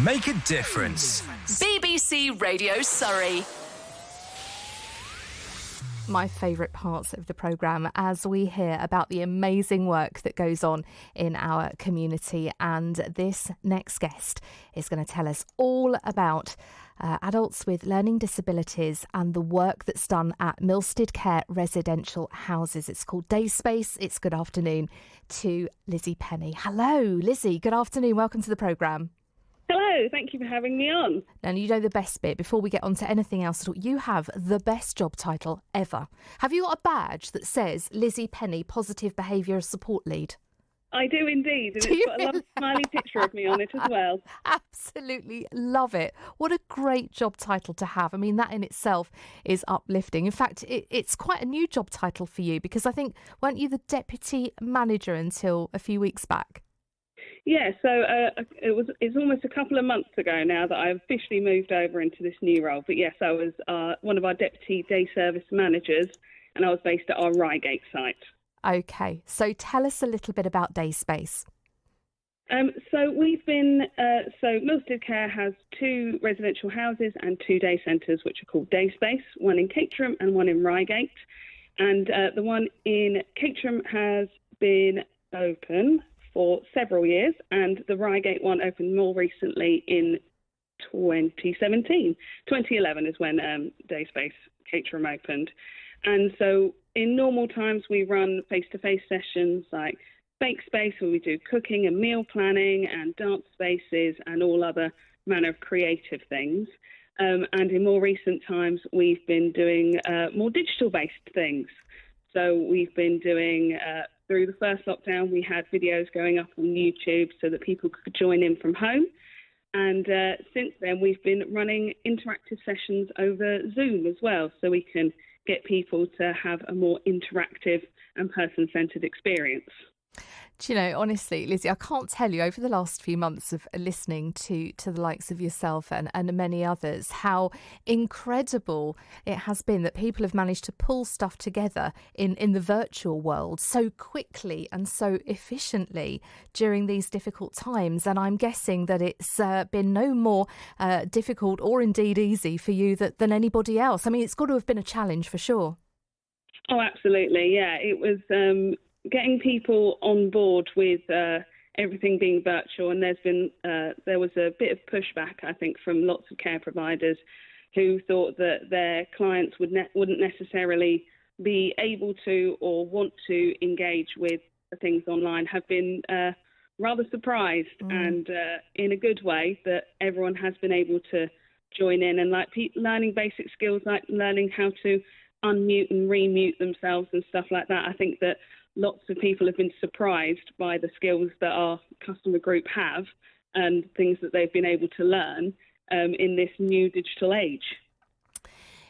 Make a difference. BBC Radio Surrey. My favourite parts of the programme as we hear about the amazing work that goes on in our community. And this next guest is going to tell us all about adults with learning disabilities and the work that's done at Milstead Care residential houses. It's called Dayspace. It's good afternoon to Lizzie Penny. Hello, Lizzie. Good afternoon. Welcome to the programme. Hello, thank you for having me on. And you know the best bit, before we get on to anything else at all, you have the best job title ever. Have you got a badge that says Lizzie Penny, Positive Behaviour Support Lead? I do indeed, and it's got a lovely smiley picture of me on it as well. Absolutely love it. What a great job title to have. I mean, that in itself is uplifting. In fact, it's quite a new job title for you, because I think, weren't you the Deputy Manager until a few weeks back? Yeah, so it's almost a couple of months ago now that I officially moved over into this new role. But yes, I was one of our deputy day service managers, and I was based at our Reigate site. Okay, so tell us a little bit about Dayspace. So we've been, Milstead Care has 2 residential houses and 2 day centres, which are called Dayspace, one in Caterham and one in Reigate. And the one in Caterham has been open for several years, and the Reigate one opened more recently in 2017. 2011 is when Dayspace Caterham opened. And so in normal times, we run face-to-face sessions like Bake Space, where we do cooking and meal planning, and dance spaces and all other manner of creative things. And in more recent times, we've been doing more digital-based things. So we've been doing... Through the first lockdown, we had videos going up on YouTube so that people could join in from home. And since then, we've been running interactive sessions over Zoom as well, so we can get people to have a more interactive and person-centred experience. Do you know, honestly, Lizzie, I can't tell you, over the last few months of listening to the likes of yourself and many others, how incredible it has been that people have managed to pull stuff together in the virtual world so quickly and so efficiently during these difficult times. And I'm guessing that it's been no more difficult or indeed easy for you than anybody else. I mean, it's got to have been a challenge for sure. Oh, absolutely. Yeah, it was... getting people on board with everything being virtual, and there was a bit of pushback, I think, from lots of care providers who thought that their clients wouldn't necessarily be able to or want to engage with things online. Have been rather surprised, and in a good way, that everyone has been able to join in and learning basic skills like learning how to unmute and remute themselves and stuff like that. I think that lots of people have been surprised by the skills that our customer group have and things that they've been able to learn in this new digital age.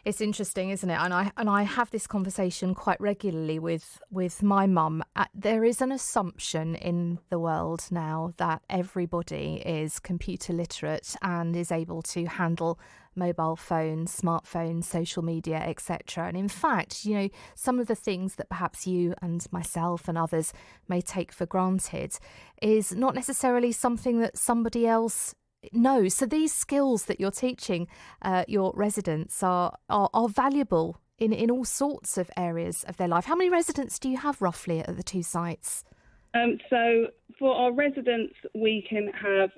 It's interesting, isn't it? And I have this conversation quite regularly with my mum. There is an assumption in the world now that everybody is computer literate and is able to handle mobile phones, smartphones, social media, etc. And in fact, you know, some of the things that perhaps you and myself and others may take for granted is not necessarily something that somebody else knows. So these skills that you're teaching your residents are valuable in all sorts of areas of their life. How many residents do you have roughly at the 2 sites? So for our residents, we can have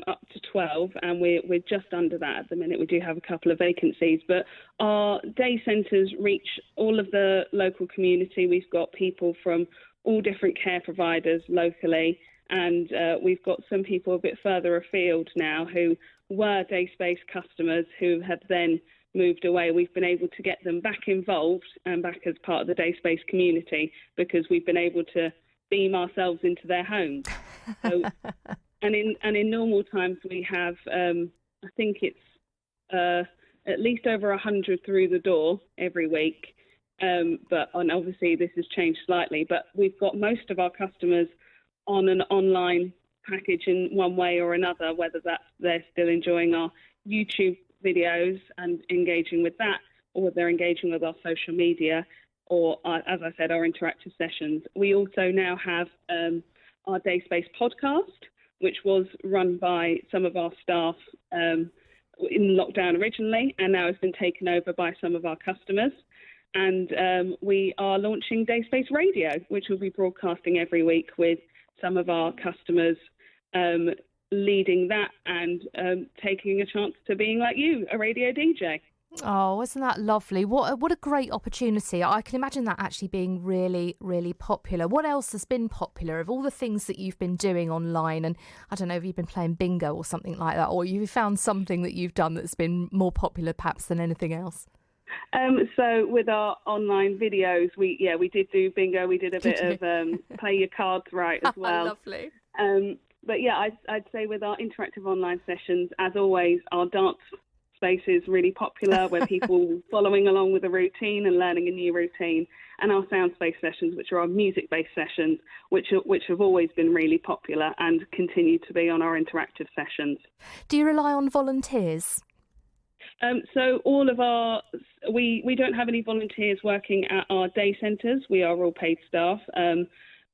up to 12, and we're just under that at the minute. We do have a couple of vacancies, but our day centres reach all of the local community. We've got people from all different care providers locally, and we've got some people a bit further afield now who were Dayspace customers who have then moved away. We've been able to get them back involved and back as part of the Dayspace community because we've been able to beam ourselves into their homes. So, and in normal times we have, I think it's at least over 100 through the door every week. But obviously this has changed slightly. But we've got most of our customers on an online package in one way or another, whether that's they're still enjoying our YouTube videos and engaging with that, or they're engaging with our social media, or, as I said, our interactive sessions. We also now have our Dayspace podcast, which was run by some of our staff in lockdown originally, and now has been taken over by some of our customers. And we are launching Dayspace Radio, which will be broadcasting every week with some of our customers leading that and taking a chance to being like you, a radio DJ. Oh, isn't that lovely? What a great opportunity. I can imagine that actually being really, really popular. What else has been popular of all the things that you've been doing online? And I don't know, have you been playing bingo or something like that? Or you found something that you've done that's been more popular perhaps than anything else? So with our online videos, we did do bingo. We did a bit of play your cards right as well. Lovely. But yeah, I'd say with our interactive online sessions, as always, our dance space is really popular, where people following along with a routine and learning a new routine, and our sound space sessions, which are our music-based sessions, which have always been really popular and continue to be on our interactive sessions. Do you rely on volunteers? So all of we don't have any volunteers working at our day centres. We are all paid staff,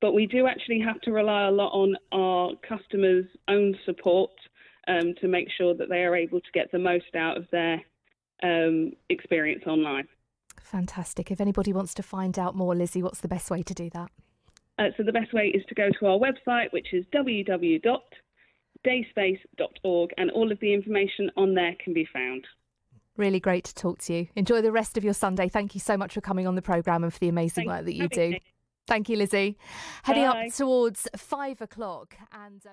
but we do actually have to rely a lot on our customers' own support to make sure that they are able to get the most out of their experience online. Fantastic. If anybody wants to find out more, Lizzie, what's the best way to do that? So the best way is to go to our website, which is www.dayspace.org, and all of the information on there can be found. Really great to talk to you. Enjoy the rest of your Sunday. Thank you so much for coming on the programme and for the amazing work that you do. Thank you, Lizzie. Heading up towards 5 o'clock and...